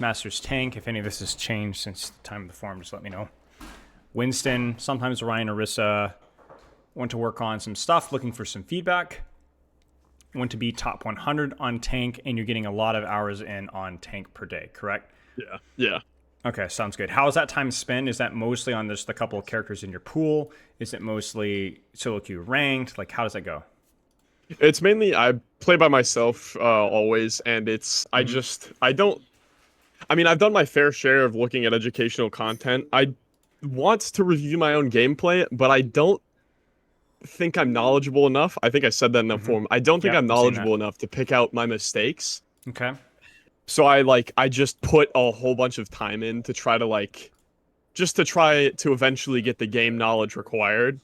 Master's tank. If any of this has changed since the time of the forum, just let me know. Winston, sometimes Ryan Orissa. Want to work on some stuff, looking for some feedback. Want to be top 100 on tank, and you're getting a lot of hours in on tank per day, correct? Yeah. Okay, sounds good. How is that time spent? Is that mostly on just a couple of characters in your pool? Is it mostly solo queue ranked? Like, how does that go? It's mainly I play by myself always, and I don't. I mean, I've done my fair share of looking at educational content. I want to review my own gameplay, but I don't think I'm knowledgeable enough. I think I said that in the forum. I don't think Yep, I'm I've seen that. knowledgeable enough to pick out my mistakes. Okay. So I just put a whole bunch of time in to try to try to eventually get the game knowledge required.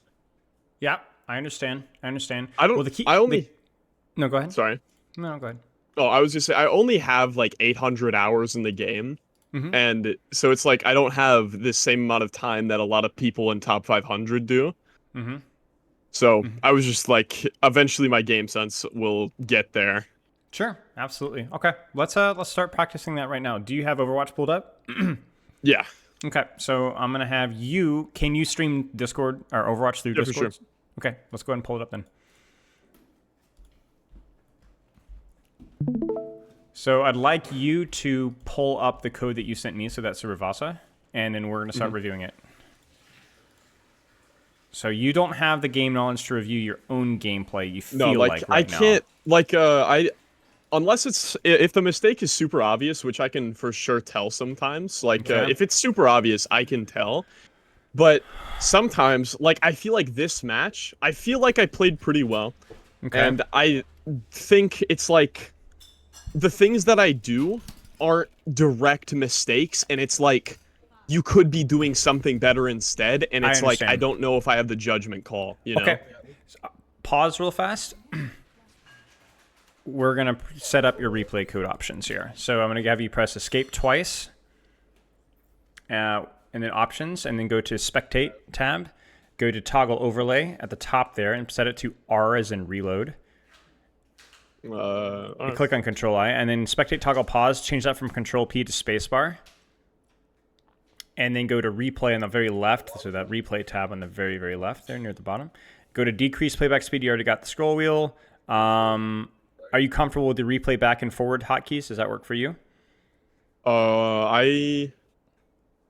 Yeah, I understand. I don't. Well, the key. I only. No, go ahead. Sorry. No, go ahead. Oh, I was just saying I only have like 800 hours in the game. And so it's like I don't have the same amount of time that a lot of people in top 500 do. So I was just like, eventually my game sense will get there. Sure, absolutely. Okay, let's start practicing that right now. Do you have Overwatch pulled up? Yeah. Okay, so I'm gonna have you. Can you stream Discord or Overwatch through Discord? For sure. Okay, let's go ahead and pull it up then. So I'd like you to pull up the code that you sent me. So that's Rivasa, and then we're gonna start reviewing it. So you don't have the game knowledge to review your own gameplay. You feel like right I can't unless if the mistake is super obvious, which I can for sure tell sometimes. If it's super obvious, I can tell. But sometimes, I feel like this match, I feel like I played pretty well. Okay. And I think it's like the things that I do aren't direct mistakes, and it's like you could be doing something better instead, and it's like I don't know if I have the judgment call, you know? Okay. Pause real fast. We're going to set up your replay code options here. So I'm going to have you press escape twice, and then options, and then go to spectate tab. Go to toggle overlay at the top there and set it to R as in reload. Right. Click on control I, and then spectate toggle pause. Change that from control P to spacebar. And then go to replay on the very left. So that replay tab on the very, very left there near the bottom. Go to decrease playback speed. You already got the scroll wheel. Are you comfortable with the replay back and forward hotkeys? Does that work for you? I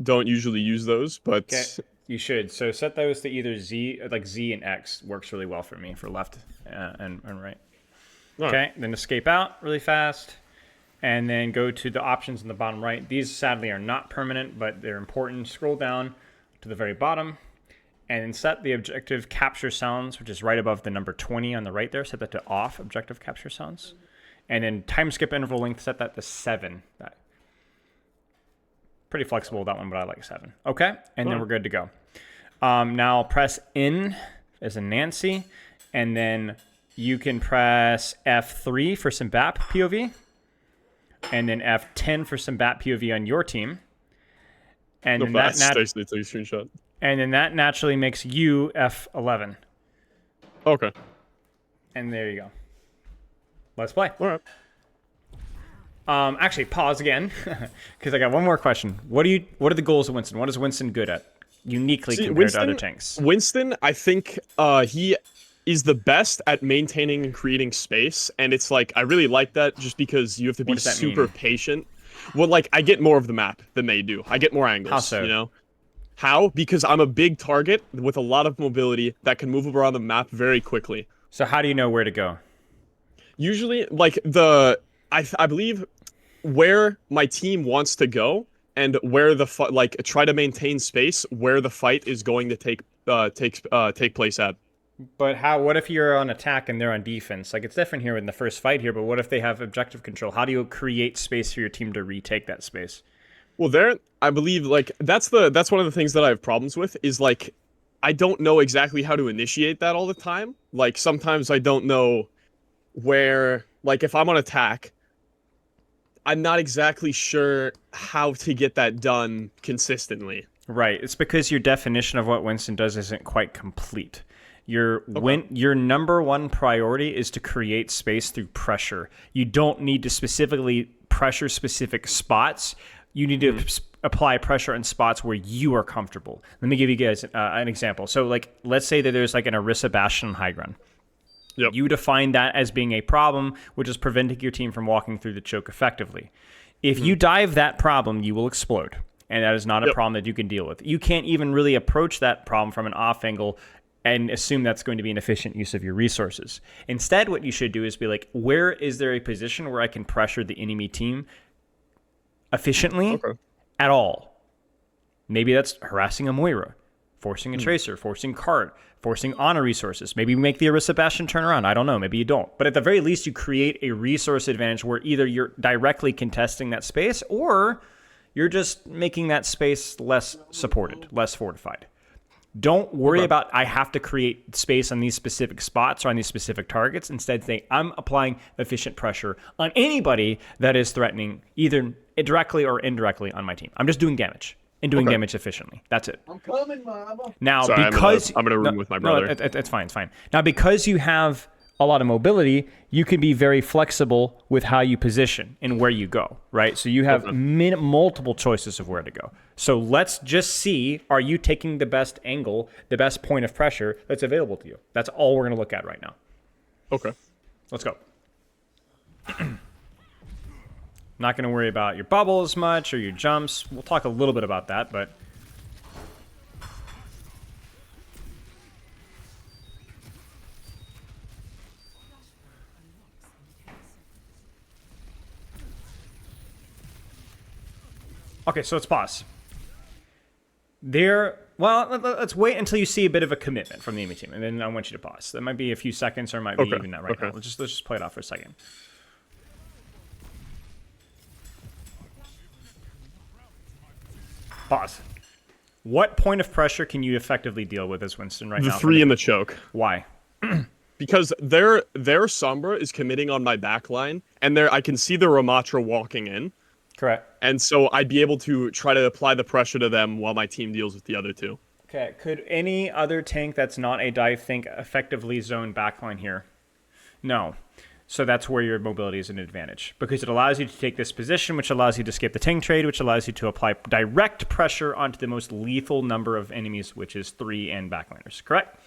don't usually use those, but okay. You should. So set those to either Z, like Z and X works really well for me for left and right. Okay, then escape out really fast. And then go to the options in the bottom right. These sadly are not permanent, but they're important. Scroll down to the very bottom and then set the objective capture sounds, which is right above the number 20 on the right there. Set that to off, objective capture sounds. And then time skip interval length, set that to 7. Pretty flexible with that one, but I like 7. Okay, and then we're good to go. Now press N as in Nancy, and then you can press F3 for some BAP POV. And then F10 for some BAT POV on your team. And then that screenshot. And then that naturally makes you F11. Okay. And there you go. Let's play. All right. Actually, pause again, because I got one more question. What are the goals of Winston? What is Winston good at, uniquely compared to other tanks? Winston, I think he is the best at maintaining and creating space, and it's like I really like that just because you have to be super patient. Well, I get more of the map than they do. I get more angles. How so? You know? How? Because I'm a big target with a lot of mobility that can move around the map very quickly. So how do you know where to go? Usually, I believe where my team wants to go and where the try to maintain space where the fight is going to take place at. But what if you're on attack and they're on defense? It's different here in the first fight here, but what if they have objective control? How do you create space for your team to retake that space? Well, I believe that's one of the things that I have problems with is I don't know exactly how to initiate that all the time. Sometimes I don't know where if I'm on attack, I'm not exactly sure how to get that done consistently. Right. It's because your definition of what Winston does isn't quite complete. Your number one priority is to create space through pressure. You don't need to specifically pressure specific spots. You need to apply pressure in spots where you are comfortable. Let me give you guys an example. So, like, let's say that there's like an Orisa Bastion on high ground. Yep. You define that as being a problem, which is preventing your team from walking through the choke effectively. If you dive that problem, you will explode. And that is not a problem that you can deal with. You can't even really approach that problem from an off angle and assume that's going to be an efficient use of your resources. Instead, what you should do is be like, where is there a position where I can pressure the enemy team efficiently at all? Maybe that's harassing a Moira, forcing a Tracer, forcing Cart, forcing honor resources. Maybe you make the Orisa Bastion turn around. I don't know. Maybe you don't. But at the very least, you create a resource advantage where either you're directly contesting that space or you're just making that space less supported, less fortified. Don't worry about, I have to create space on these specific spots or on these specific targets. Instead, say, I'm applying efficient pressure on anybody that is threatening either directly or indirectly on my team. I'm just doing damage and doing damage efficiently. That's it. I'm coming, mama. Now, Sorry, because... I'm in a room with my brother. No, it's fine, it's fine. Now, because you have a lot of mobility, you can be very flexible with how you position and where you go, right? So you have multiple choices of where to go. So let's just see, are you taking the best angle, the best point of pressure that's available to you? That's all we're going to look at right now. Okay. Let's go. Not going to worry about your bubble as much or your jumps. We'll talk a little bit about that, but... Okay, so let's pause. Well, let's wait until you see a bit of a commitment from the enemy team, and then I want you to pause. That might be a few seconds, or it might be even that right now. Let's just play it off for a second. Pause. What point of pressure can you effectively deal with as Winston right now? The 3 in the choke. Why? Because their Sombra is committing on my back line, and I can see the Ramatra walking in. Correct. And so I'd be able to try to apply the pressure to them while my team deals with the other 2. Okay, could any other tank that's not a dive tank effectively zone backline here? No. So that's where your mobility is an advantage, because it allows you to take this position, which allows you to skip the tank trade, which allows you to apply direct pressure onto the most lethal number of enemies, which is 3 and backliners, correct?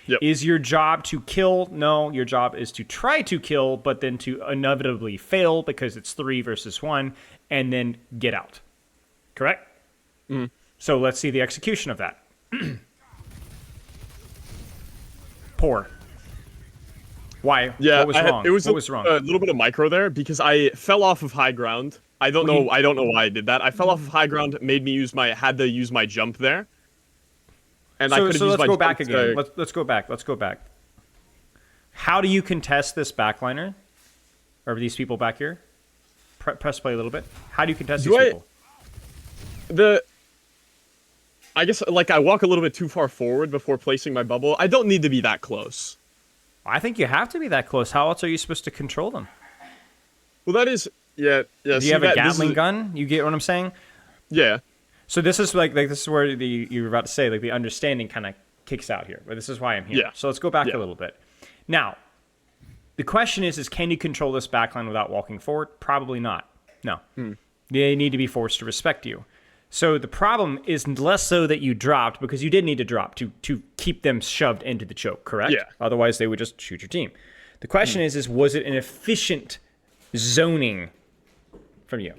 Yep. Is your job to kill? No, your job is to try to kill, but then to inevitably fail because it's 3 versus 1, and then get out. Correct? Mm-hmm. So let's see the execution of that. Poor. Why? Yeah, what was wrong? What was wrong? A little bit of micro there because I fell off of high ground. I don't know why I did that. I fell off of high ground, made me had to use my jump there. And I could have used let's my go back jump again. Let's go back. Let's go back. How do you contest this backliner? Or these people back here? Press play a little bit. How do you contest these people? I guess like I walk a little bit too far forward before placing my bubble. I don't need to be that close. I think you have to be that close. How else are you supposed to control them? Well, that is yeah. Do you have a Gatling gun? You get what I'm saying? Yeah. So this is like this is where you were about to say, like, the understanding kind of kicks out here. But this is why I'm here. Yeah. So let's go back a little bit. Now, the question is can you control this backline without walking forward? Probably not. No. They need to be forced to respect you. So the problem is less so that you dropped, because you did need to drop to keep them shoved into the choke, correct? Yeah. Otherwise, they would just shoot your team. The question is was it an efficient zoning from you?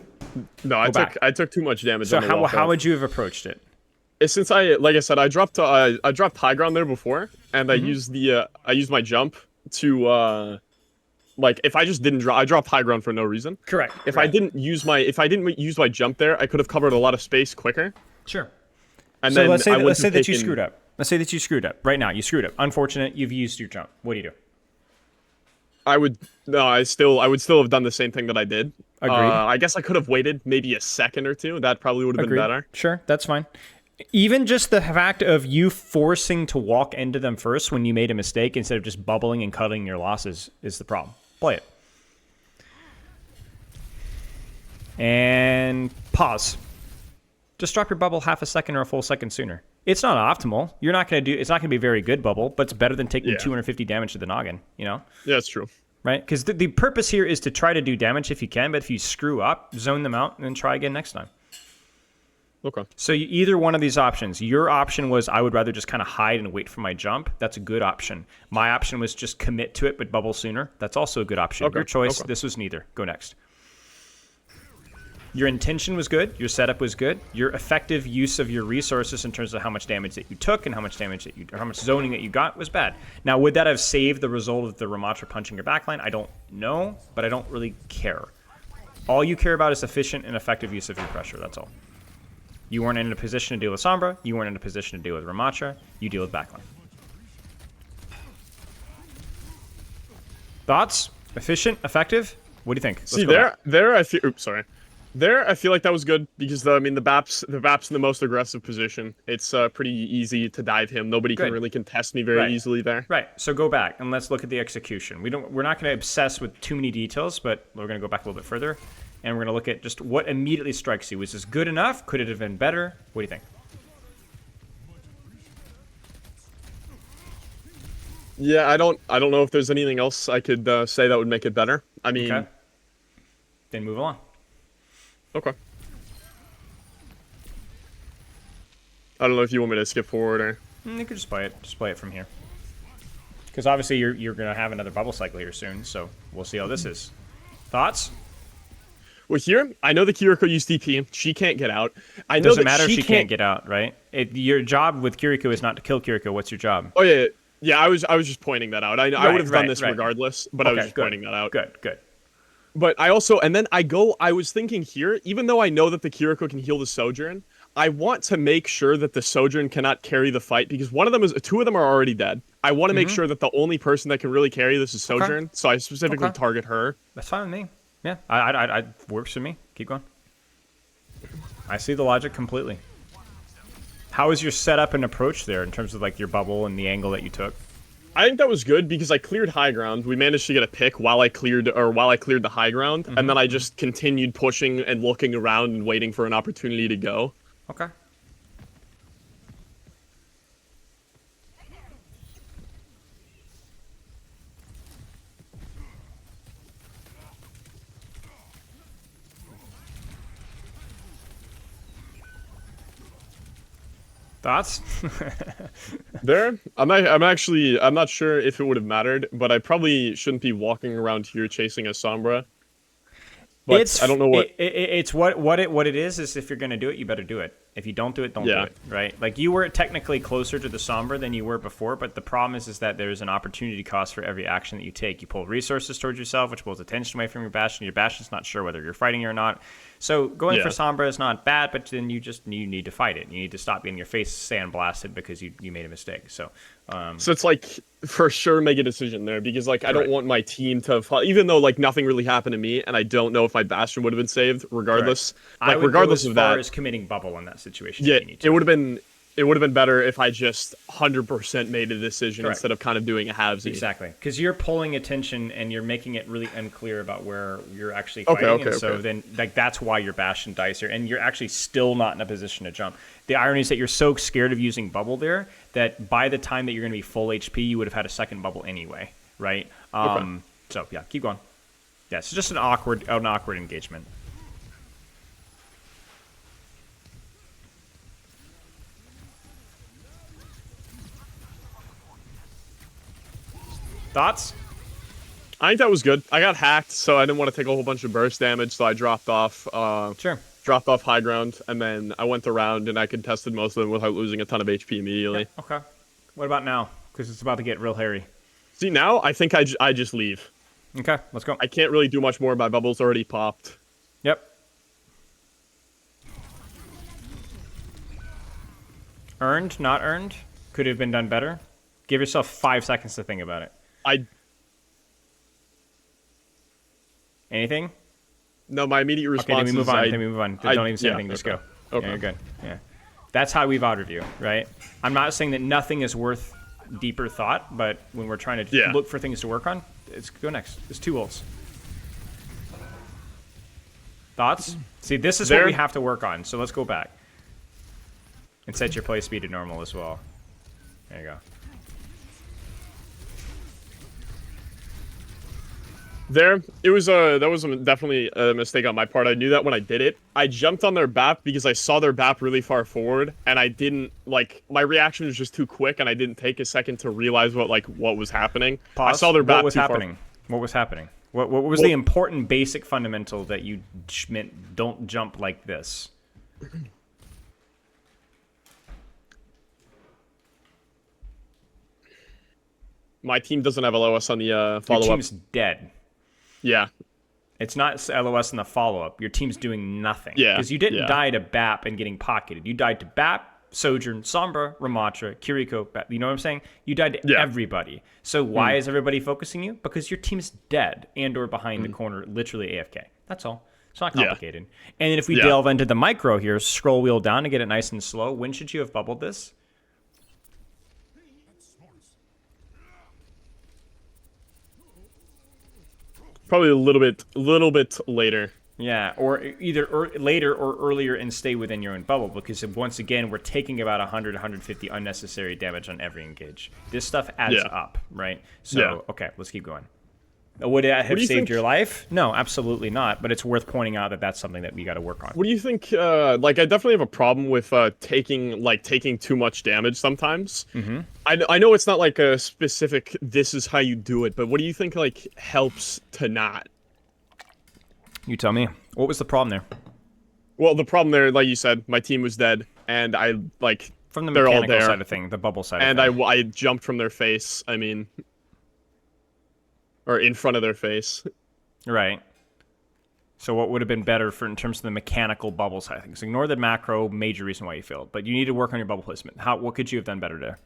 No, I took too much damage. So how would you have approached it? Since like I said, I dropped high ground there before, and I used my jump to like if I just didn't drop, I dropped high ground for no reason. Correct. If I didn't use my jump there, I could have covered a lot of space quicker. Sure. And so then let's say that you screwed up. Let's say that you screwed up right now. You screwed up. Unfortunate. You've used your jump. What do you do? I would still have done the same thing that I did. Agreed. I guess I could have waited maybe a second or two. That probably would have been better. Sure, that's fine. Even just the fact of you forcing to walk into them first when you made a mistake instead of just bubbling and cutting your losses is the problem. Play it. And pause. Just drop your bubble half a second or a full second sooner. It's not optimal. It's not gonna be a very good bubble, but it's better than taking 250 damage to the noggin, you know? Yeah, it's true. Right? Because the purpose here is to try to do damage if you can, but if you screw up, zone them out and then try again next time. Okay. So either one of these options. Your option was I would rather just kind of hide and wait for my jump. That's a good option. My option was just commit to it but bubble sooner. That's also a good option. Okay. Your choice. Okay. This was neither. Go next. Your intention was good. Your setup was good. Your effective use of your resources in terms of how much damage that you took and how much damage that or how much zoning that you got was bad. Now, would that have saved the result of the Ramatra punching your backline? I don't know, but I don't really care. All you care about is efficient and effective use of your pressure. That's all. You weren't in a position to deal with Sombra. You weren't in a position to deal with Ramatra. You deal with backline. Thoughts? Efficient? Effective? What do you think? Let's See, go there I feel. Oops, sorry. There, I feel like that was good because the BAP's in the most aggressive position. It's pretty easy to dive him. Nobody can really contest me very easily there. Right. So go back and let's look at the execution. We're not going to obsess with too many details, but we're going to go back a little bit further, and we're going to look at just what immediately strikes you. Was this good enough? Could it have been better? What do you think? Yeah, I don't know if there's anything else I could say that would make it better. I mean, okay. Then move on. Okay. I don't know if you want me to skip forward or... You could just play it. Just play it from here. Because obviously you're going to have another bubble cycle here soon, so we'll see how this is. Thoughts? Well, here, I know the Kiriko used DP. She can't get out. I know Doesn't that matter if she can't get out, right? Your job with Kiriko is not to kill Kiriko. What's your job? Oh, yeah. Yeah, I was just pointing that out. I would have done this regardless, but I was just pointing that out. Good. But I also, and then I was thinking here, even though I know that the Kiriko can heal the Sojourn, I want to make sure that the Sojourn cannot carry the fight because two of them are already dead. I want to make sure that the only person that can really carry this is Sojourn, so I specifically target her. That's fine with me. Yeah, I works for me. Keep going. I see the logic completely. How was your setup and approach there in terms of like your bubble and the angle that you took? I think that was good because I cleared high ground. We managed to get a pick while I cleared the high ground, and then I just continued pushing and looking around and waiting for an opportunity to go. Okay. Thoughts? I'm not sure if it would have mattered, but I probably shouldn't be walking around here chasing a Sombra. But I don't know what it's what it is if you're gonna do it, you better do it. If you don't do it, don't do it, right? Like you were technically closer to the Sombra than you were before, but the problem is that there's an opportunity cost for every action that you take. You pull resources towards yourself, which pulls attention away from your Bastion. Your Bastion's not sure whether you're fighting or not. So going for Sombra is not bad, but then you need to fight it. You need to stop getting your face sandblasted because you made a mistake. So it's like for sure make a decision there because like I don't want my team to even though like nothing really happened to me and I don't know if my Bastion would have been saved regardless. Like regardless of that. As far as committing bubble in that situation. Yeah, it would have been better if I just 100% made a decision instead of kind of doing a halvesy. Exactly, because you're pulling attention and you're making it really unclear about where you're actually fighting. So then, like that's why your Bastion dies here, and you're actually still not in a position to jump. The irony is that you're so scared of using bubble there that by the time that you're going to be full HP, you would have had a second bubble anyway, right? So yeah, keep going. Yeah, it's just an awkward engagement. Thoughts? I think that was good. I got hacked, so I didn't want to take a whole bunch of burst damage, so I dropped off. Dropped off high ground, and then I went around and I contested most of them without losing a ton of HP immediately. Yeah, okay. What about now? Because it's about to get real hairy. See, now I think I just leave. Okay, let's go. I can't really do much more. My bubble's already popped. Yep. Earned, not earned. Could have been done better. Give yourself 5 seconds to think about it. Anything? No, my immediate response then we move on. Then we move on. Don't even say anything. Just go. Okay. Yeah, you're good. Yeah. That's how we VOD review, right? I'm not saying that nothing is worth deeper thought, but when we're trying to look for things to work on, go next. It's 2 ults. Thoughts? See, this is what we have to work on. So let's go back. And set your play speed to normal as well. There you go. It was definitely a mistake on my part. I knew that when I did it. I jumped on their BAP because I saw their BAP really far forward, and I didn't like my reaction was just too quick, and I didn't take a second to realize what was happening. Pause. I saw their BAP What was too happening? What was happening? What was the important basic fundamental that you meant don't jump like this? My team doesn't have LOS on the follow-up. Your team's dead. Yeah. It's not LOS in the follow-up. Your team's doing nothing. Yeah. Because you didn't die to BAP and getting pocketed. You died to BAP, Sojourn, Sombra, Ramatra, Kiriko, BAP. You know what I'm saying? You died to everybody. So why is everybody focusing you? Because your team's dead and or behind the corner, literally AFK. That's all. It's not complicated. And then if we delve into the micro here, scroll wheel down to get it nice and slow. When should you have bubbled this? Probably a little bit later. Yeah, or either later or earlier and stay within your own bubble, because once again, we're taking about 100, 150 unnecessary damage on every engage. This stuff adds up, right? So, okay, let's keep going. Would it have saved your life? No, absolutely not, but it's worth pointing out that that's something that we got to work on. What do you think, like, I definitely have a problem with taking too much damage sometimes. I know it's not like a specific, this is how you do it, but what do you think, like, helps to not? You tell me. What was the problem there? Well, the problem there, like you said, my team was dead, and I, like, from the they're mechanical all there, side of thing, the bubble side and of thing. I jumped from their face, I mean, or in front of their face. Right. So what would have been better for in terms of the mechanical bubble side of things? Ignore the macro, major reason why you failed, but you need to work on your bubble placement. What could you have done better there?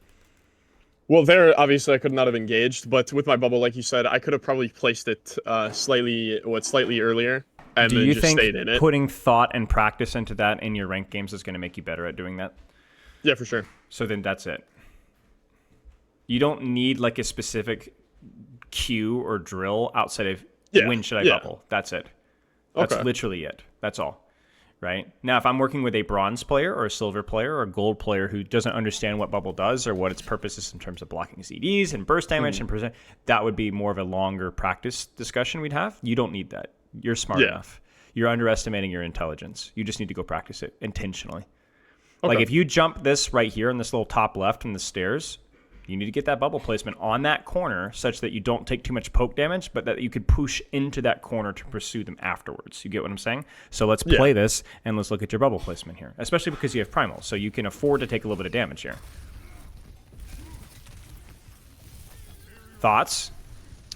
Well, there, obviously, I could not have engaged, but with my bubble, like you said, I could have probably placed it slightly earlier, and then just stayed in it. Putting thought and practice into that in your ranked games is going to make you better at doing that? Yeah, for sure. So then that's it. You don't need, like, a specific cue or drill outside of when should I bubble. That's it. That's literally it. That's all. Right? Now, if I'm working with a bronze player or a silver player or a gold player who doesn't understand what bubble does or what its purpose is in terms of blocking CDs and burst damage and percent, that would be more of a longer practice discussion we'd have. You don't need that. You're smart enough. You're underestimating your intelligence. You just need to go practice it intentionally. Like if you jump this right here in this little top left in the stairs, you need to get that bubble placement on that corner such that you don't take too much poke damage, but that you could push into that corner to pursue them afterwards. You get what I'm saying? So let's play this, and let's look at your bubble placement here, especially because you have Primal, so you can afford to take a little bit of damage here. Thoughts?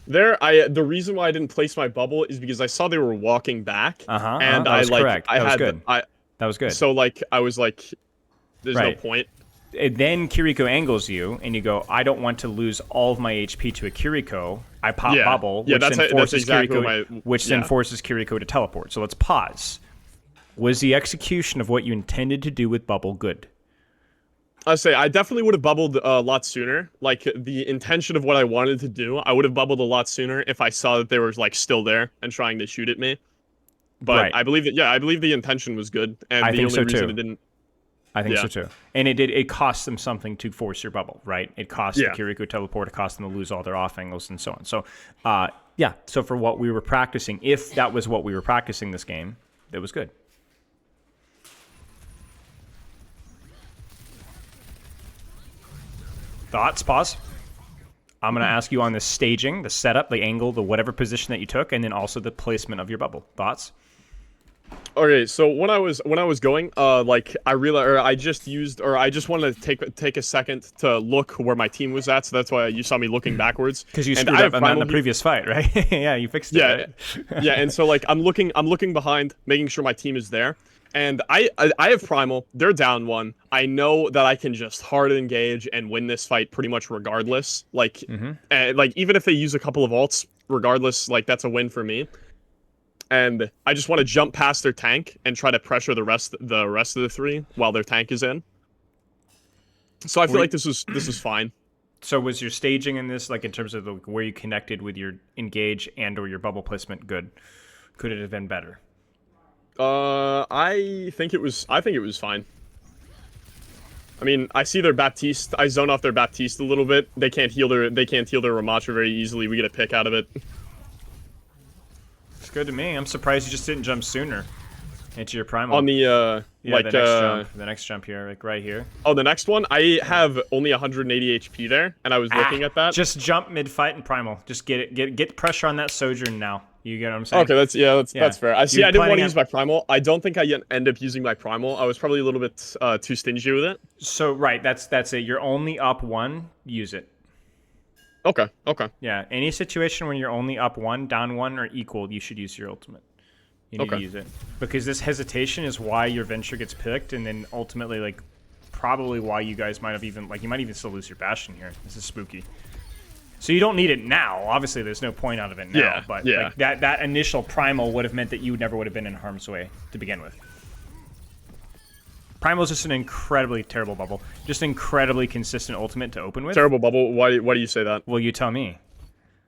The reason why I didn't place my bubble is because I saw they were walking back, and that was correct. That was good. So, like, I was like, there's no point. And then Kiriko angles you, and you go, I don't want to lose all of my HP to a Kiriko. I pop bubble, which then forces Kiriko to teleport. So let's pause. Was the execution of what you intended to do with bubble good? I say I definitely would have bubbled a lot sooner. Like, the intention of what I wanted to do, I would have bubbled a lot sooner if I saw that they were, like, still there and trying to shoot at me. But I believe that, I believe the intention was good, and the only reason it didn't. I think so too. And it cost them something to force your bubble, right? It cost the Kiriko teleport, it cost them to lose all their off angles and so on. So, so for what we were practicing, if that was what we were practicing this game, it was good. Thoughts? Pause. I'm going to ask you on the staging, the setup, the angle, the whatever position that you took, and then also the placement of your bubble. Thoughts? Okay, so when I was going, like I realized, or I just wanted to take a second to look where my team was at, so that's why you saw me looking backwards. Because you screwed up on that in the previous fight, right? Yeah, you fixed it. Right? Yeah, and so like I'm looking behind, making sure my team is there, and I have Primal. They're down one. I know that I can just hard engage and win this fight pretty much regardless. Like, like even if they use a couple of ults, regardless, like that's a win for me. And I just want to jump past their tank and try to pressure the rest of the three while their tank is in. So I feel like this was fine. So was your staging in this, like in terms of where you connected with your engage and or your bubble placement, good? Could it have been better? I think it was fine. I mean, I see their Baptiste. I zone off their Baptiste a little bit. They can't heal their Ramatra very easily. We get a pick out of it. good to me. I'm surprised you just didn't jump sooner into your primal. On the yeah, like the next jump here, like right here. Oh, the next one. I have only 180 HP there, and I was looking at that. Just jump mid fight and primal. Just get pressure on that sojourn now. You get what I'm saying? Okay, that's fair. I You're didn't want planning to use my primal. I don't think I end up using my primal. I was probably a little bit too stingy with it. So right, that's it. You're only up 1. Use it. Okay. Okay. Yeah. Any situation when you're only up 1, down 1, or equal, you should use your ultimate. You need to use it because this hesitation is why your venture gets picked, and then ultimately, like, probably why you guys might have even you might even still lose your bastion here. This is spooky. So you don't need it now. Obviously, there's no point out of it now. But like, that initial primal would have meant that you never would have been in harm's way to begin with. Primal is just an incredibly terrible bubble. Just incredibly consistent ultimate to open with. Terrible bubble. Why do you say that? Well, you tell me.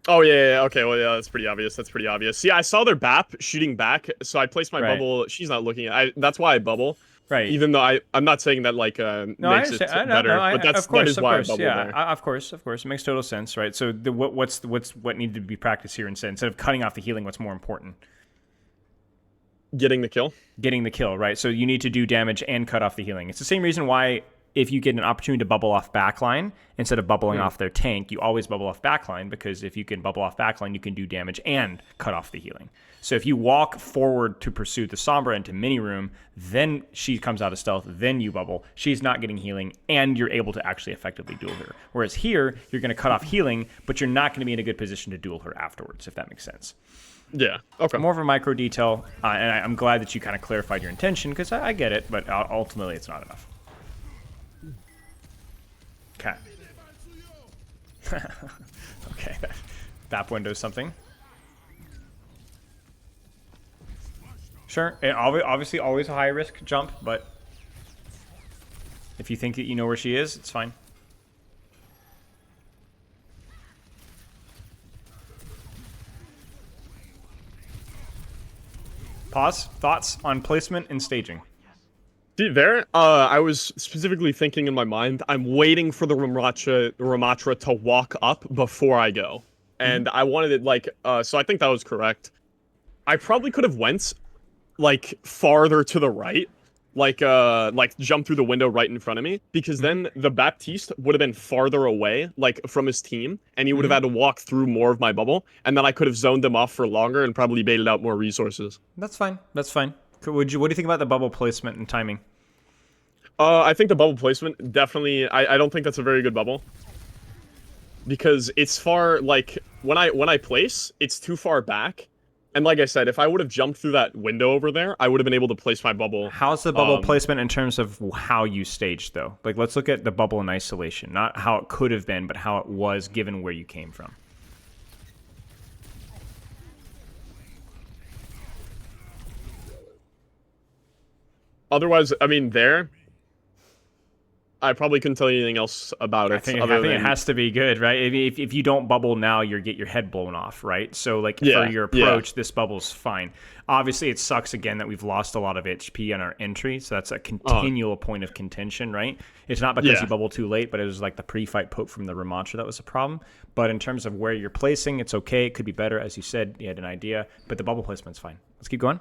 Oh, yeah. Okay, well, yeah, that's pretty obvious. See, I saw their BAP shooting back, so I placed my bubble. She's not looking at that's why I bubble. Right. Even though I'm not saying that, like, makes it better, but that is why I bubble there. Of course. It makes total sense, right? So what needed to be practiced here instead of cutting off the healing, what's more important? Getting the kill. Getting the kill, right? So you need to do damage and cut off the healing. It's the same reason why if you get an opportunity to bubble off backline, instead of bubbling off their tank, you always bubble off backline, because if you can bubble off backline, you can do damage and cut off the healing. So if you walk forward to pursue the Sombra into mini room, then she comes out of stealth, then you bubble. She's not getting healing, and you're able to actually effectively duel her. Whereas here, you're going to cut off healing, but you're not going to be in a good position to duel her afterwards, if that makes sense. Yeah, okay. More of a micro detail, and I'm glad that you kind of clarified your intention, because I get it, but ultimately it's not enough. Okay. Okay, that window's something. Sure, and obviously always a high risk jump, but if you think that you know where she is, it's fine. Pause. Thoughts on placement and staging? See, there, I was specifically thinking in my mind, I'm waiting for the Ramatra to walk up before I go. And I wanted it, like, so I think that was correct. I probably could have went, like, farther to the right. Like jump through the window right in front of me. Because then the Baptiste would have been farther away, like, from his team. And he would have had to walk through more of my bubble. And then I could have zoned them off for longer and probably baited out more resources. That's fine. That's fine. What do you think about the bubble placement and timing? I think the bubble placement, definitely, I don't think that's a very good bubble. Because it's far, like, when I place, it's too far back. And like I said, if I would have jumped through that window over there, I would have been able to place my bubble. How's the bubble placement in terms of how you staged, though? Like, let's look at the bubble in isolation. Not how it could have been, but how it was given where you came from. Otherwise, I mean, I probably couldn't tell you anything else about it. I think it has to be good, right? If you don't bubble now, you get your head blown off, right? So, like, for your approach, this bubble's fine. Obviously, it sucks again that we've lost a lot of HP on our entry, so that's a continual point of contention, right? It's not because you bubble too late, but it was like the pre-fight poke from the Ramatra that was a problem. But in terms of where you're placing, it's okay. It could be better, as you said. You had an idea, but the bubble placement's fine. Let's keep going.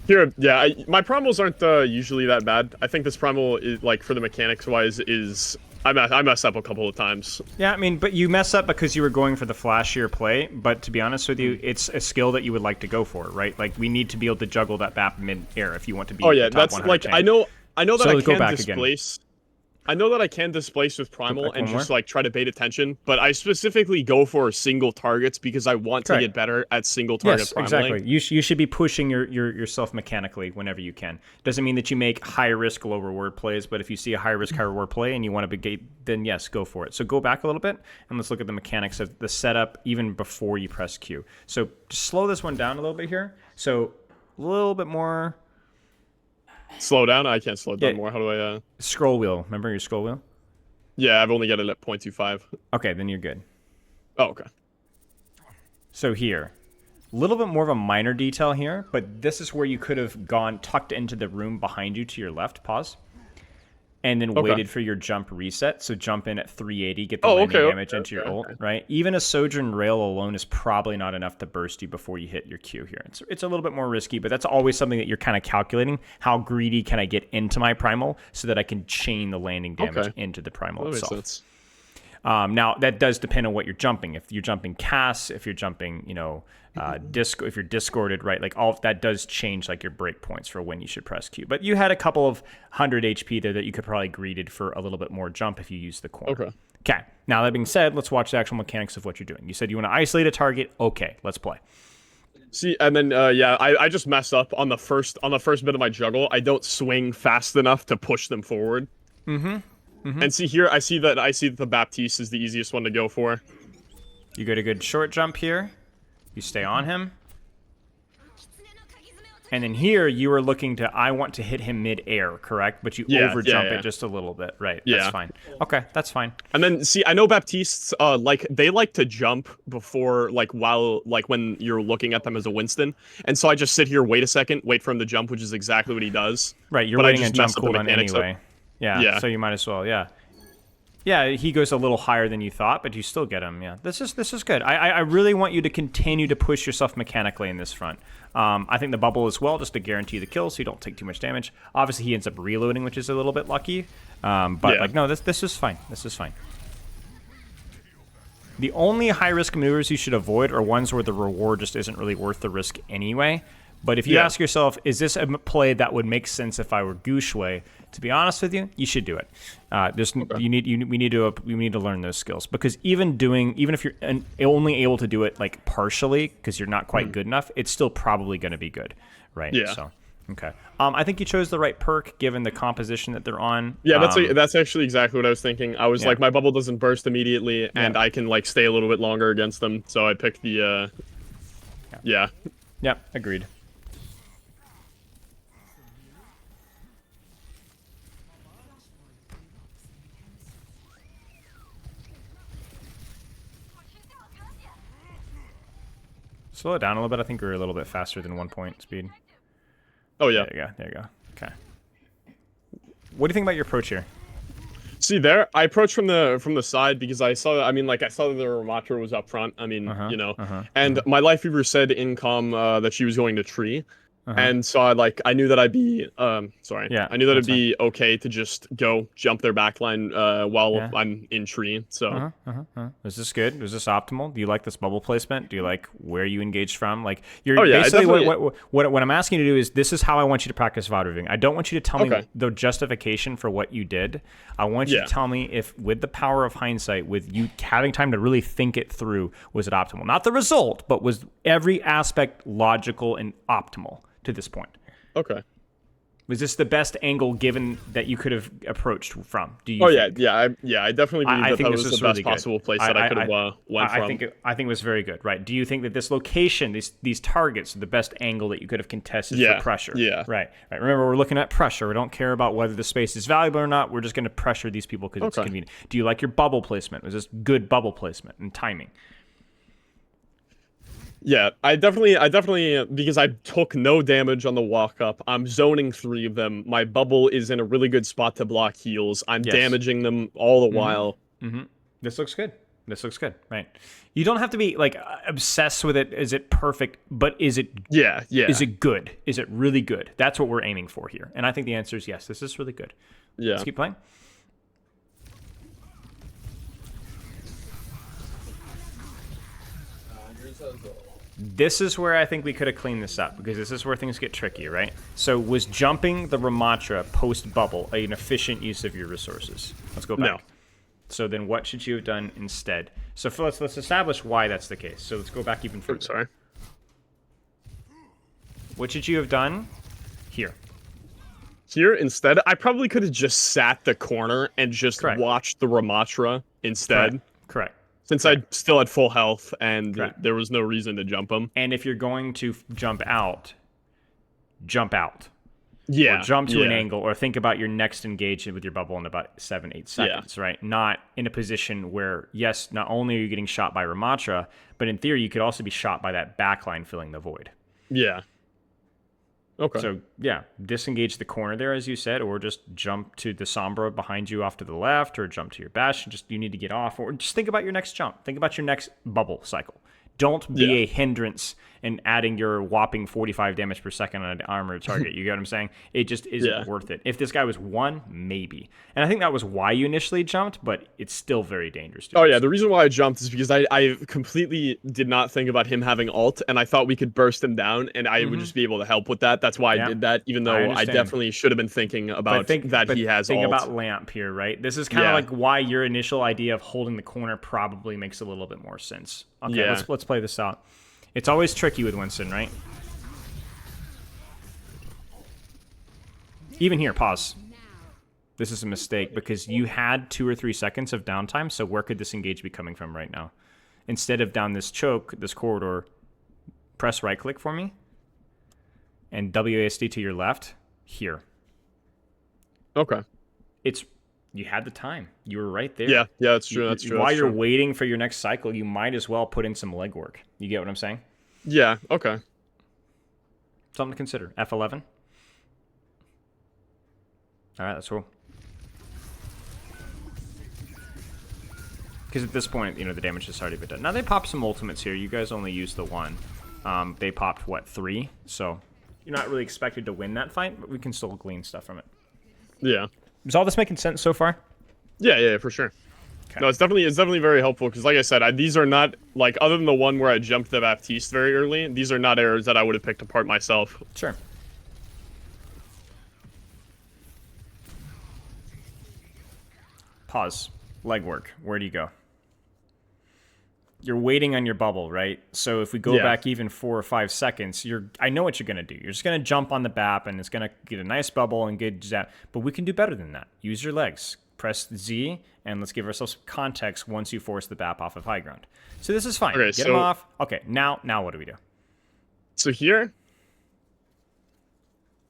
Here, yeah, my primals aren't usually that bad. I think this primal, is, like, for the mechanics-wise, is... I messed up a couple of times. Yeah, I mean, but you mess up because you were going for the flashier play, but to be honest with you, it's a skill that you would like to go for, right? Like, we need to be able to juggle that BAP mid-air if you want to be the top that's, 100 like, tank. I know that So I let's go can back displace... I know that I can displace with primal and just, like, try to bait attention, but I specifically go for single targets because I want to get better at single target primaling. Exactly. You should be pushing yourself mechanically whenever you can. Doesn't mean that you make high risk, low reward plays, but if you see a high risk, high reward play and you want to begate, then yes, go for it. So go back a little bit and let's look at the mechanics of the setup even before you press Q. So just slow this one down a little bit here. So a little bit more... Slow down? I can't slow it down more. How do I... Scroll wheel. Remember your scroll wheel? Yeah, I've only got it at 0.25. Okay, then you're good. Oh, okay. So here, a little bit more of a minor detail here, but this is where you could have gone tucked into the room behind you to your left. Pause. and then Okay. waited for your jump reset. So jump in at 380, get the Oh, landing okay. damage into your ult, right? Even a Sojourn Rail alone is probably not enough to burst you before you hit your Q here. It's a little bit more risky, but that's always something that you're kind of calculating. How greedy can I get into my Primal so that I can chain the landing damage into the Primal That makes itself? sense. Now that does depend on what you're jumping. If you're jumping Cass, if you're jumping, if you're discorded, right? Like all of that does change like your break points for when you should press Q. But you had a couple of 100 HP there that you could probably greeted for a little bit more jump if you use the corner. Okay. Okay. Now that being said, let's watch the actual mechanics of what you're doing. You said you want to isolate a target. Okay, let's play. See, and then I just messed up on the first bit of my juggle. I don't swing fast enough to push them forward. And see here, I see that the Baptiste is the easiest one to go for. You get a good short jump here. You stay on him. And then here, you are looking to, I want to hit him mid-air, correct? But you overjump it just a little bit. Right, that's fine. Okay, that's fine. And then, see, I know Baptistes, they like to jump before, when you're looking at them as a Winston. And so I just sit here, wait a second, wait for him to jump, which is exactly what he does. Right, you're waiting on jump cooldown anyway. Yeah, so you might as well, Yeah, he goes a little higher than you thought, but you still get him. Yeah, this is good. I really want you to continue to push yourself mechanically in this front. I think the bubble as well, just to guarantee the kill, so you don't take too much damage. Obviously, he ends up reloading, which is a little bit lucky. No, this is fine. This is fine. The only high-risk maneuvers you should avoid are ones where the reward just isn't really worth the risk anyway. But if you ask yourself, is this a play that would make sense if I were Gushue? To be honest with you, you should do it. We need to learn those skills, because even if you're only able to do it like partially because you're not quite good enough, it's still probably going to be good, right? Yeah. So, okay. I think you chose the right perk given the composition that they're on. Yeah, that's actually exactly what I was thinking. I was like, my bubble doesn't burst immediately, and I can like stay a little bit longer against them. So I picked the. Yeah. Yep. Agreed. Slow it down a little bit. I think we're a little bit faster than 1 point speed. Oh yeah. There you go. Okay. What do you think about your approach here? See there, I approached from the side because I saw that the Ramatra was up front. And my life weaver said in comm that she was going to tree. And so I knew that I'd be it'd be okay to just go jump their backline while I'm in tree. So Is this good? Is this optimal? Do you like this bubble placement? Do you like where you engaged from? Like you're what I'm asking you to do is, this is how I want you to practice VOD reviewing. I don't want you to tell me the justification for what you did. I want you to tell me if, with the power of hindsight, with you having time to really think it through, was it optimal? Not the result, but was every aspect logical and optimal to this point? Okay. Was this the best angle given that you could have approached from? Do you? Think? I definitely believe that was the best possible place that I could have went from. I think it was very good. Right? Do you think that this location, these targets, are the best angle that you could have contested for pressure? Yeah. Right. Remember, we're looking at pressure. We don't care about whether the space is valuable or not. We're just going to pressure these people because it's convenient. Do you like your bubble placement? Was this good bubble placement and timing? Yeah, I definitely, because I took no damage on the walk up. I'm zoning 3 of them. My bubble is in a really good spot to block heals. I'm damaging them all the while. This looks good. Right. You don't have to be like obsessed with it. Is it perfect? But is it? Yeah. Is it good? Is it really good? That's what we're aiming for here. And I think the answer is yes. This is really good. Yeah. Let's keep playing. This is where I think we could have cleaned this up, because this is where things get tricky, right? So was jumping the Ramatra post-bubble an efficient use of your resources? Let's go back. No. So then what should you have done instead? So let's establish why that's the case. So let's go back even further. Sorry. What should you have done here? Here, instead, I probably could have just sat the corner and just watched the Ramatra instead. Correct. Since I still had full health and there was no reason to jump him. And if you're going to jump out, jump out. Yeah. Or jump to an angle, or think about your next engagement with your bubble in about 7-8 seconds, right? Not in a position where, yes, not only are you getting shot by Ramatra, but in theory, you could also be shot by that backline filling the void. Yeah. Okay. So, yeah, disengage the corner there, as you said, or just jump to the Sombra behind you off to the left, or jump to your Bastion. Just you need to get off, or just think about your next jump. Think about your next bubble cycle. Don't be a hindrance in adding your whopping 45 damage per second on an armored target. You get what I'm saying? It just isn't worth it. If this guy was 1, maybe. And I think that was why you initially jumped, but it's still very dangerous. Oh, yeah. The reason why I jumped is because I completely did not think about him having ult, and I thought we could burst him down, and I would just be able to help with that. That's why I did that, even though I definitely should have been thinking about he has ult. Think about Lamp here, right? This is kind of like why your initial idea of holding the corner probably makes a little bit more sense. Okay, let's play this out. It's always tricky with Winston, right? Even here, pause. This is a mistake because you had 2 or 3 seconds of downtime, so where could this engage be coming from right now? Instead of down this choke, this corridor, press right click for me and WASD to your left here. Okay. You had the time. You were right there. Yeah, that's true. That's true. While you're waiting for your next cycle, you might as well put in some legwork. You get what I'm saying? Yeah, okay. Something to consider. F11. All right, that's cool. Because at this point, the damage has already been done. Now, they popped some ultimates here. You guys only used the 1. They popped, what, 3? So you're not really expected to win that fight, but we can still glean stuff from it. Yeah. Is all this making sense so far? Yeah, for sure. Okay. No, it's definitely very helpful because, like I said, these are not like other than the one where I jumped the Baptiste very early. These are not errors that I would have picked apart myself. Sure. Pause. Legwork. Where do you go? You're waiting on your bubble, right? So if we go back even 4 or 5 seconds, I know what you're going to do. You're just going to jump on the BAP, and it's going to get a nice bubble and get zap. But we can do better than that. Use your legs. Press Z, and let's give ourselves context once you force the BAP off of high ground. So this is fine. Okay, get him off. Okay, now what do we do? So here,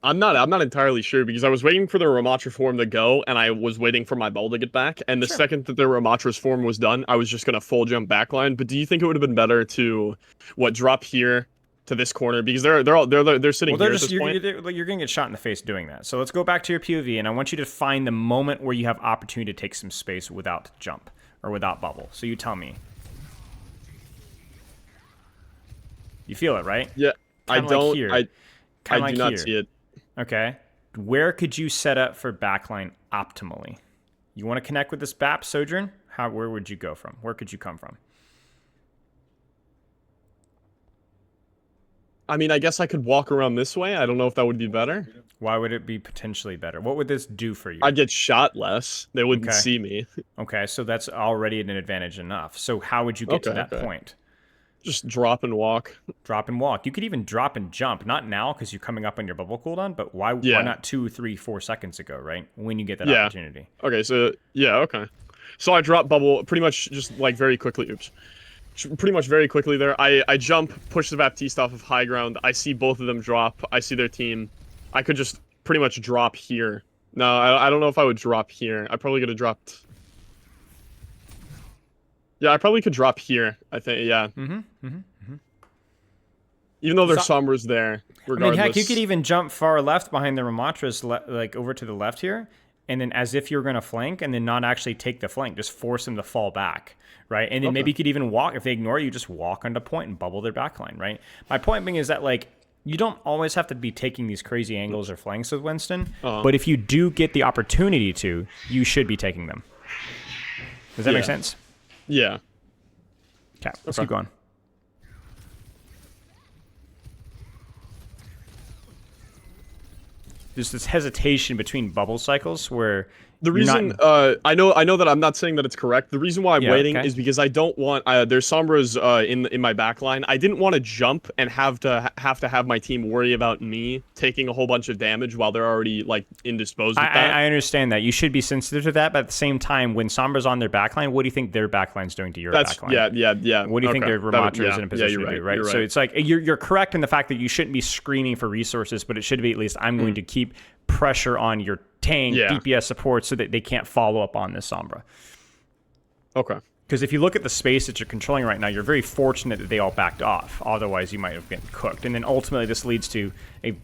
I'm not entirely sure because I was waiting for the Ramatra form to go, and I was waiting for my ball to get back. And the second that the Ramatra's form was done, I was just gonna full jump backline. But do you think it would have been better to drop here to this corner because they're sitting here at this point? You're gonna get shot in the face doing that. So let's go back to your POV, and I want you to find the moment where you have opportunity to take some space without jump or without bubble. So you tell me. You feel it, right? Yeah, I don't. Like I do not see it. Okay. Where could you set up for backline optimally? You want to connect with this BAP Sojourn? Where would you go from? Where could you come from? I mean, I guess I could walk around this way. I don't know if that would be better. Why would it be potentially better? What would this do for you? I'd get shot less. They wouldn't see me. Okay, so that's already an advantage enough. So how would you get to that point? Just drop and walk. Drop and walk. You could even drop and jump. Not now because you're coming up on your bubble cooldown, but why not 2, 3, 4 seconds ago, right? When you get that opportunity. Okay, so, okay. So I drop bubble pretty much just, like, very quickly. Oops. Pretty much very quickly there. I jump, push the Baptiste off of high ground. I see both of them drop. I see their team. I could just pretty much drop here. No, I don't know if I would drop here. I probably could have dropped... Yeah, I probably could drop here, I think, yeah. Even though there's Sombra's there, regardless. I mean, heck, you could even jump far left behind the Ramatras, like over to the left here, and then as if you're going to flank, and then not actually take the flank, just force them to fall back, right? And then maybe you could even walk, if they ignore you, just walk onto point and bubble their backline, right? My point being is that, like, you don't always have to be taking these crazy angles or flanks with Winston, but if you do get the opportunity to, you should be taking them. Does that make sense? Yeah. Okay, let's keep going. There's this hesitation between bubble cycles where the reason I know that I'm not saying that it's correct. The reason why I'm waiting is because I don't want there's Sombra's in my backline. I didn't want to jump and have to have my team worry about me taking a whole bunch of damage while they're already like indisposed with that. I understand that. You should be sensitive to that, but at the same time, when Sombra's on their backline, what do you think their backline's doing to your backline? Yeah. What do you think their Ramatra is in a position to do, right? So it's like you're correct in the fact that you shouldn't be screaming for resources, but it should be at least I'm going to keep pressure on your tank, DPS support, so that they can't follow up on this Sombra. Okay. Because if you look at the space that you're controlling right now, you're very fortunate that they all backed off. Otherwise, you might have been cooked. And then ultimately, this leads to a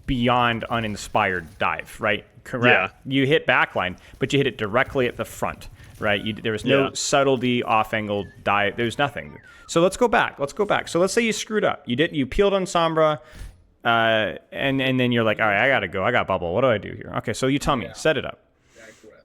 beyond uninspired dive, right? Correct. Yeah. You hit backline, but you hit it directly at the front, right? There was no subtlety, off-angle dive. There's nothing. So let's go back. So let's say you screwed up. You peeled on Sombra, and then you're like, all right, I gotta go. I got bubble. What do I do here? Okay, so you tell me. Set it up.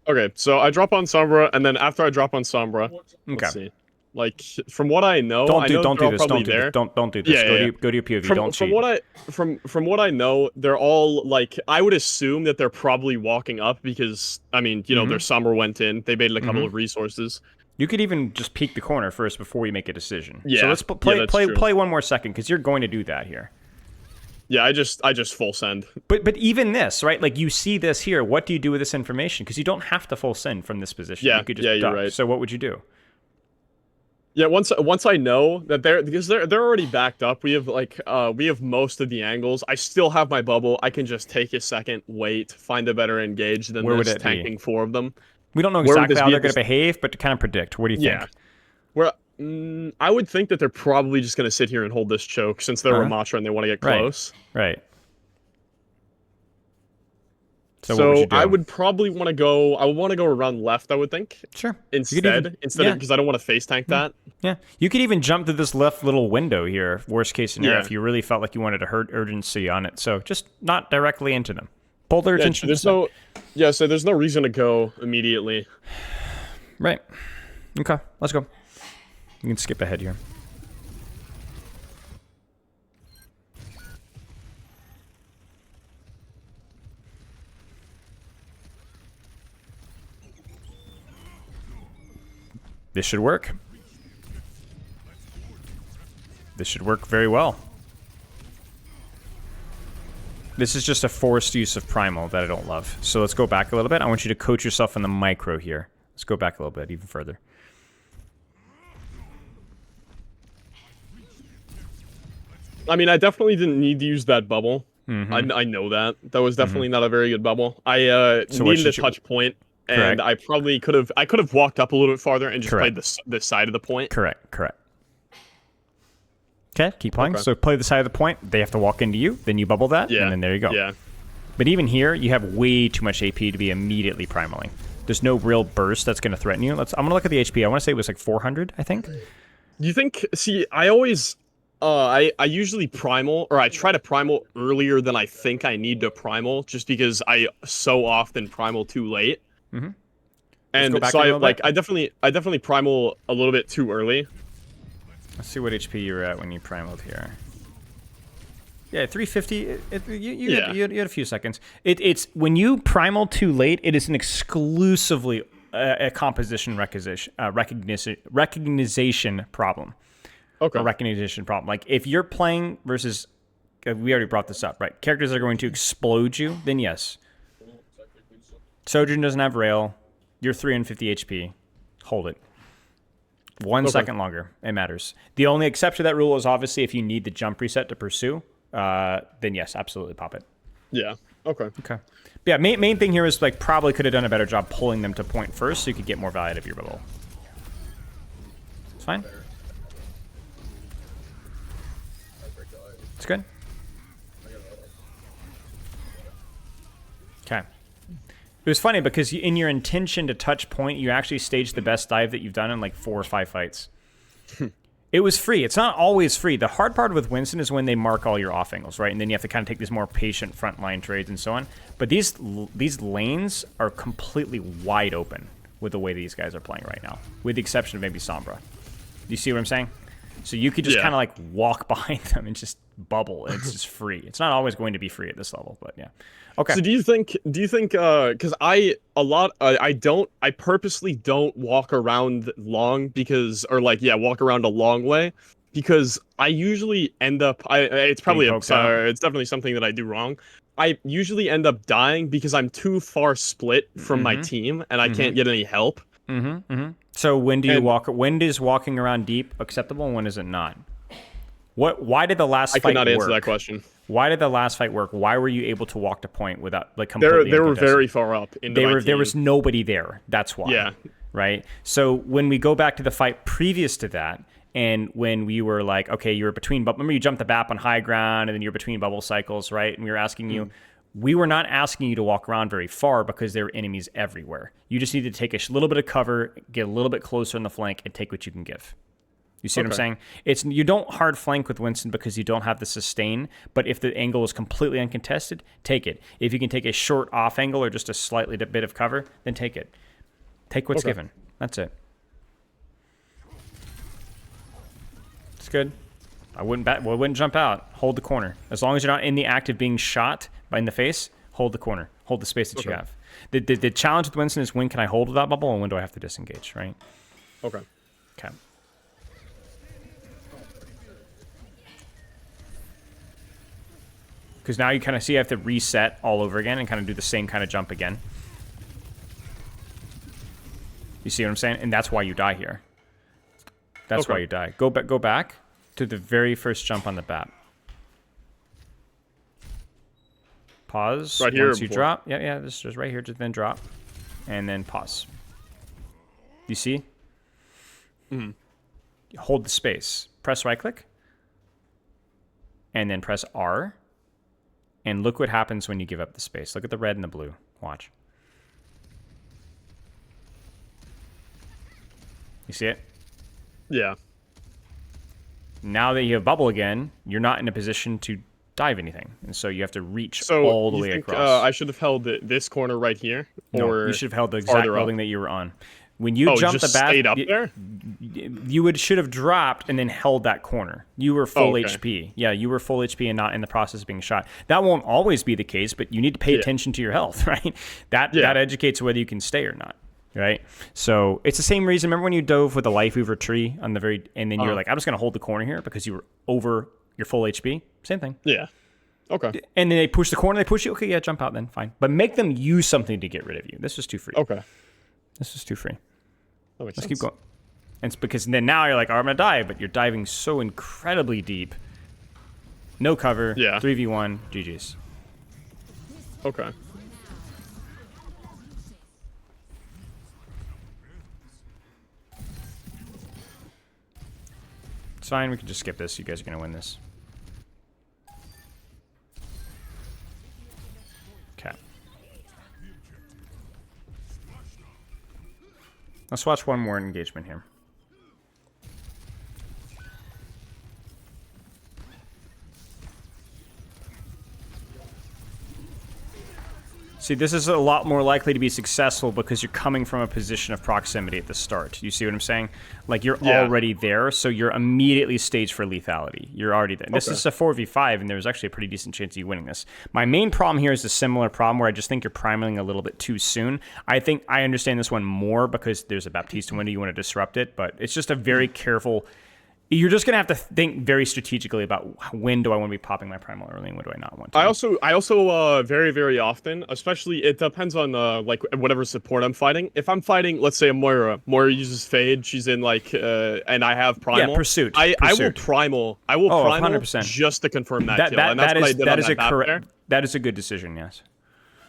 Okay, so I drop on Sombra, and then after I drop on Sombra, let's see. Like, from what I know, don't do this. Don't do this. Yeah, go to your POV. Don't cheat. From what I know, they're all like, I would assume that they're probably walking up because, I mean, you know, their Sombra went in. They made a couple of resources. You could even just peek the corner first before you make a decision. Yeah. So let's play one more second because you're going to do that here. Yeah, I just full send. But even this, right? Like, you see this here. What do you do with this information? Because you don't have to full send from this position. Yeah, you could just duck. You're right. So what would you do? Yeah, once I know that they're already backed up. We have most of the angles. I still have my bubble. I can just take a second, wait, find a better engage than this tanking 4 of them. We don't know exactly how they're going to behave, but to kind of predict. What do you think? Where I would think that they're probably just going to sit here and hold this choke since they're Ramattra and they want to get close. Right. So what would you do? I would probably want to go. I would want to go around left. I would think. Sure. Instead of because I don't want to face tank that. Yeah. You could even jump to this left little window here. Worst case scenario, if you really felt like you wanted to hurt urgency on it. So just not directly into them. Pull their attention. So there's no reason to go immediately. Right. Okay. Let's go. You can skip ahead here. This should work. This should work very well. This is just a forced use of Primal that I don't love. So let's go back a little bit. I want you to coach yourself in the micro here. Let's go back a little bit, even further. I mean, I definitely didn't need to use that bubble. I know that. That was definitely not a very good bubble. I needed a touch point. And I probably could have walked up a little bit farther and just played this side of the point. Correct. Okay, keep playing. So play the side of the point. They have to walk into you. Then you bubble that. And then there you go. Yeah. But even here, you have way too much AP to be immediately primaling. There's no real burst that's going to threaten you. I'm going to look at the HP. I want to say it was like 400, I think. You think... See, I always... I usually primal, or I try to primal earlier than I think I need to primal, just because I so often primal too late. And so I definitely primal a little bit too early. Let's see what HP you were at when you primaled here. Yeah, 350. You had a few seconds. It's when you primal too late, it is an exclusively a composition recognition problem. Okay. A recognition problem. Like, if you're playing versus, we already brought this up, right? Characters that are going to explode you, then yes. Sojourn doesn't have rail. You're 350 HP. Hold it. 1 second longer. It matters. The only exception to that rule is obviously if you need the jump reset to pursue, then yes, absolutely pop it. Yeah. Okay. But yeah, main thing here is, like, probably could have done a better job pulling them to point first so you could get more value out of your bubble. It's fine. It's good. Okay. It was funny because in your intention to touch point, you actually staged the best dive that you've done in like 4 or 5 fights. It was free. It's not always free. The hard part with Winston is when they mark all your off angles, right? And then you have to kind of take these more patient frontline trades and so on. But these lanes are completely wide open with the way these guys are playing right now, with the exception of maybe Sombra. You see what I'm saying? So you could just kind of like walk behind them and just bubble. It's just free. It's not always going to be free at this level, but yeah. Okay. So do you think because I purposely don't walk around long walk around a long way because I usually end up it's definitely something that I do wrong. I usually end up dying because I'm too far split from my team and I can't get any help. So when is walking around deep acceptable and when is it not? Why did the last fight work? I could not answer that question. Why did the last fight work? Why were you able to walk to point without like completely? They were very far up. There was nobody there. That's why. Yeah. Right. So when we go back to the fight previous to that, And when we were like, okay, you were between, but remember you jumped the BAP on high ground and then you're between bubble cycles, right? And we were asking you, we were not asking you to walk around very far because there were enemies everywhere. You just need to take a little bit of cover, get a little bit closer on the flank, and take what you can give. You see what I'm saying? You don't hard flank with Winston because you don't have the sustain, but if the angle is completely uncontested, take it. If you can take a short off angle or just a slightly bit of cover, then take it. Take what's given. That's it. It's good. I wouldn't jump out. Hold the corner. As long as you're not in the act of being shot in the face, hold the corner. Hold the space that you have. The challenge with Winston is when can I hold without bubble and when do I have to disengage, right? Okay. Okay. Because now you kind of see I have to reset all over again and kind of do the same kind of jump again. You see what I'm saying? And that's why you die here. That's why you die. Go back to the very first jump on the BAP. Pause. Right here. Once you drop. Yeah, this is right here. Just then drop. And then pause. You see? Hold the space. Press right click. And then press R. And look what happens when you give up the space. Look at the red and the blue. Watch. You see it? Yeah. Now that you have bubble again, you're not in a position to dive anything. And so you have to reach all the way across. I should have held this corner right here? Or you should have held the exact building that you were on. When you jumped the BAP, stayed up there? You should have dropped and then held that corner. You were full HP. Yeah, you were full HP and not in the process of being shot. That won't always be the case, but you need to pay attention to your health, right? That educates whether you can stay or not, right? So it's the same reason. Remember when you dove with the life weaver tree on the very, and then you're like, I'm just going to hold the corner here because you were over your full HP? Same thing. Yeah. Okay. And then they push the corner, they push you. Okay, yeah, jump out then, fine. But make them use something to get rid of you. This is too free. Okay. This is too free. Let's keep going. And it's because then now you're like, oh, I'm going to die, but you're diving so incredibly deep. No cover. Yeah. 3v1. GG's. Okay. It's fine. We can just skip this. You guys are going to win this. Okay. Let's watch one more engagement here. See, this is a lot more likely to be successful because you're coming from a position of proximity at the start. You see what I'm saying? Like, you're already there, so you're immediately staged for lethality. You're already there. This is a 4v5, and there's actually a pretty decent chance of you winning this. My main problem here is a similar problem where I just think you're priming a little bit too soon. I think I understand this one more because there's a Baptista window, you want to disrupt it, but it's just a very careful... You're just going to have to think very strategically about when do I want to be popping my primal early and when do I not want to. I also very, very often, especially it depends on like whatever support I'm fighting. If I'm fighting, let's say a Moira uses Fade, she's in like and I have primal. Yeah, pursuit. I will primal 100%. just to confirm that kill. And that's what I did on that map there. That is a good decision, yes.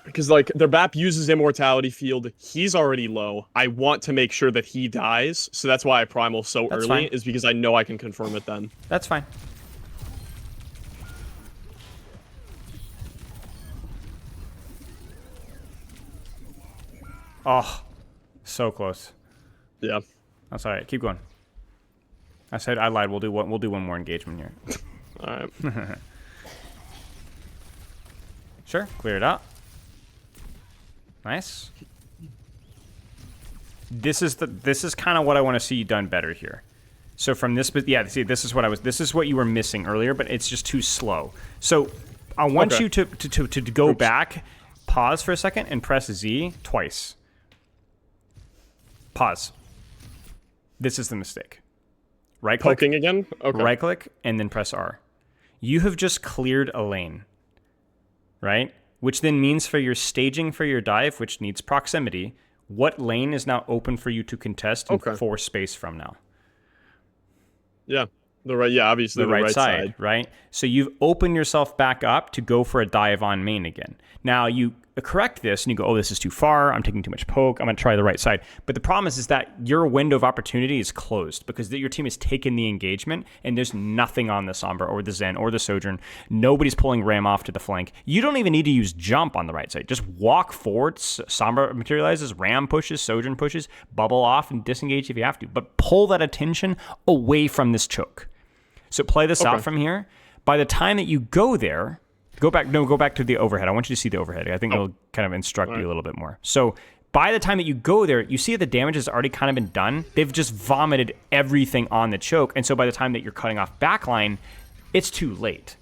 Because, like, their BAP uses Immortality Field. He's already low. I want to make sure that he dies. So that's why I primal so early, is because I know I can confirm it then. That's fine. Oh, so close. Yeah. That's all right. Keep going. I said I lied. We'll do one more engagement here. All right. Sure. Clear it out. Nice. This is kind of what I want to see done better here. So from this, but yeah, see, this is what you were missing earlier, but it's just too slow. So I want you to go back, pause for a second, and press Z twice. Pause. This is the mistake. Right click. Poking again? Okay. Right click, and then press R. You have just cleared a lane. Right? Which then means for your staging for your dive, which needs proximity, what lane is now open for you to contest and force space from now? Yeah. Obviously the right side, right? So you've opened yourself back up to go for a dive on main again. Now, you correct this and you go, oh, this is too far. I'm taking too much poke. I'm going to try the right side. But the problem is that your window of opportunity is closed because your team has taken the engagement and there's nothing on the Sombra or the Zen or the Sojourn. Nobody's pulling Ram off to the flank. You don't even need to use jump on the right side. Just walk forward. Sombra materializes, Ram pushes, Sojourn pushes, bubble off and disengage if you have to. But pull that attention away from this choke. So play this out from here. By the time that you go there, go back to the overhead. I want you to see the overhead. I think it'll kind of instruct you a little bit more. So by the time that you go there, you see that the damage has already kind of been done. They've just vomited everything on the choke. And so by the time that you're cutting off backline, it's too late.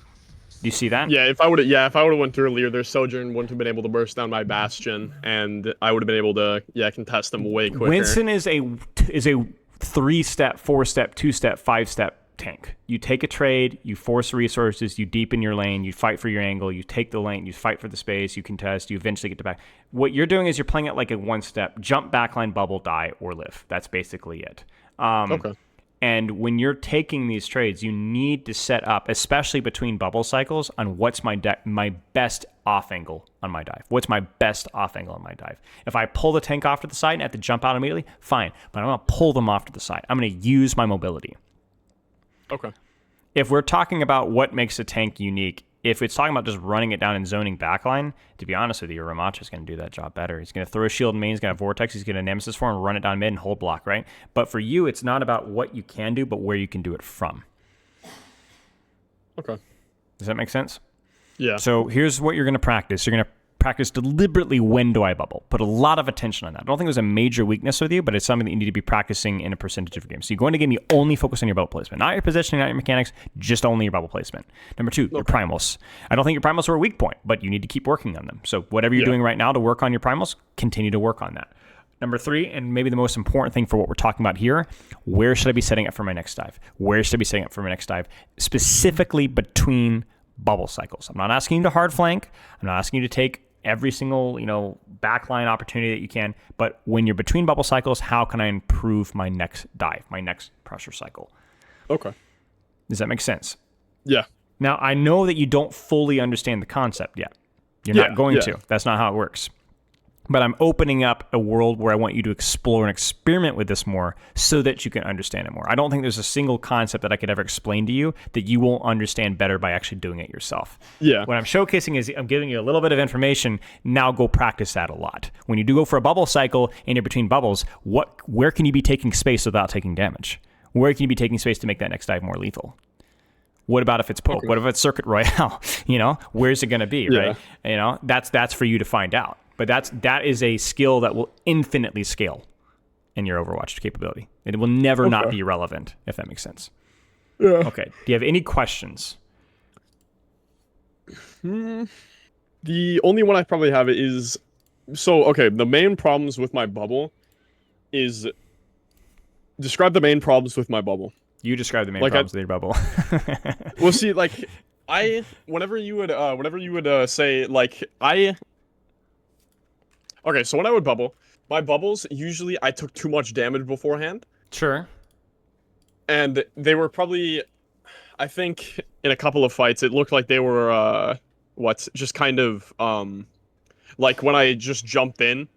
Do you see that? Yeah, if I would have went through earlier, their Sojourn wouldn't have been able to burst down my Bastion, and I would have been able to contest them way quicker. Winston is a 3-step, 4-step, 2-step, 5-step tank. You take a trade, you force resources, you deepen your lane, you fight for your angle, you take the lane, you fight for the space, you contest, you eventually get to back. What you're doing is you're playing it like a 1-step, jump, backline, bubble, die, or live. That's basically it. Okay. And when you're taking these trades, you need to set up, especially between bubble cycles, on what's my best off angle on my dive. What's my best off angle on my dive? If I pull the tank off to the side and have to jump out immediately, fine. But I'm going to pull them off to the side. I'm going to use my mobility. Okay. If we're talking about what makes a tank unique, if it's talking about just running it down and zoning backline, to be honest with you, Ramacha's going to do that job better. He's going to throw a shield in main, he's going to have Vortex, he's going to Nemesis form, run it down mid and hold block, right? But for you, it's not about what you can do, but where you can do it from. Okay. Does that make sense? Yeah. So here's what you're going to practice. You're going to practice deliberately when do I bubble. Put a lot of attention on that. I don't think there's a major weakness with you, but it's something that you need to be practicing in a percentage of your game. So you go into game, you only focus on your bubble placement. Not your positioning, not your mechanics, just only your bubble placement. Number 2, your primals. I don't think your primals are a weak point, but you need to keep working on them. So whatever you're doing right now to work on your primals, continue to work on that. Number 3, and maybe the most important thing for what we're talking about here, where should I be setting up for my next dive? Where should I be setting up for my next dive? Specifically between bubble cycles. I'm not asking you to hard flank. I'm not asking you to take every single, backline opportunity that you can. But when you're between bubble cycles, how can I improve my next dive, my next pressure cycle? Okay. Does that make sense? Yeah. Now, I know that you don't fully understand the concept yet. You're not going to. That's not how it works. But I'm opening up a world where I want you to explore and experiment with this more so that you can understand it more. I don't think there's a single concept that I could ever explain to you that you won't understand better by actually doing it yourself. Yeah. What I'm showcasing is I'm giving you a little bit of information. Now go practice that a lot. When you do go for a bubble cycle and you're between bubbles, where can you be taking space without taking damage? Where can you be taking space to make that next dive more lethal? What about if it's poke? What if it's Circuit Royale? Where's it going to be, right? That's for you to find out. But that is a skill that will infinitely scale in your Overwatch capability. It will never not be relevant, if that makes sense. Yeah. Okay. Do you have any questions? The only one I probably have is... the main problems with my bubble is... Describe the main problems with my bubble. You describe the main problems with your bubble. Well, see, whenever you would say, okay, so when I would bubble, my bubbles, usually I took too much damage beforehand. Sure. And they were probably, I think, in a couple of fights, it looked like they were, just kind of, like when I just jumped in.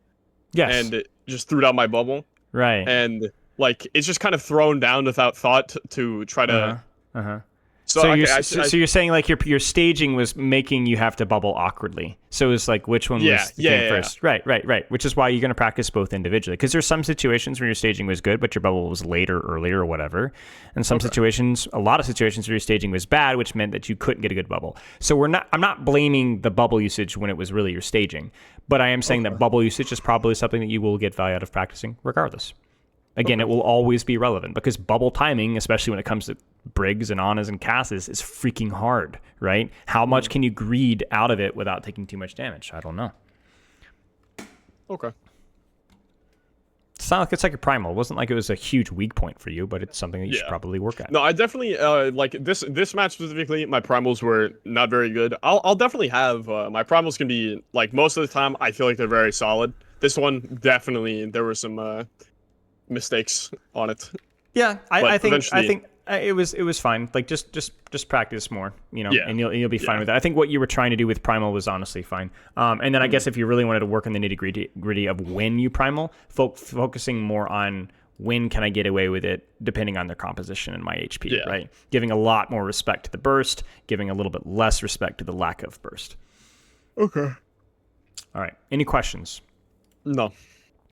Yes. And just threw down my bubble. Right. And, it's just kind of thrown down without thought to try to... So you're saying your staging was making you have to bubble awkwardly. So it's which one came first? Yeah. Right. Which is why you're going to practice both individually. Because there's some situations where your staging was good, but your bubble was later, earlier, or whatever. And some situations, a lot of situations where your staging was bad, which meant that you couldn't get a good bubble. So I'm not blaming the bubble usage when it was really your staging. But I am saying that bubble usage is probably something that you will get value out of practicing regardless. Again, it will always be relevant because bubble timing, especially when it comes to Briggs and Anas and Casses, is freaking hard, right? How much can you greed out of it without taking too much damage? I don't know. Okay. It's not like it's like a primal. It wasn't like it was a huge weak point for you, but it's something that you should probably work at. No, I definitely this match specifically. My primals were not very good. I'll definitely have my primals can be most of the time. I feel like they're very solid. This one definitely there were some mistakes on it. Yeah, I think It was fine. Like just practice more, Yeah. and you'll be fine Yeah. with it. I think what you were trying to do with primal was honestly fine. And then I guess if you really wanted to work on the nitty-gritty of when you primal, focusing more on when can I get away with it, depending on their composition and my HP, Yeah. right? Giving a lot more respect to the burst, giving a little bit less respect to the lack of burst. Okay. All right. Any questions? No.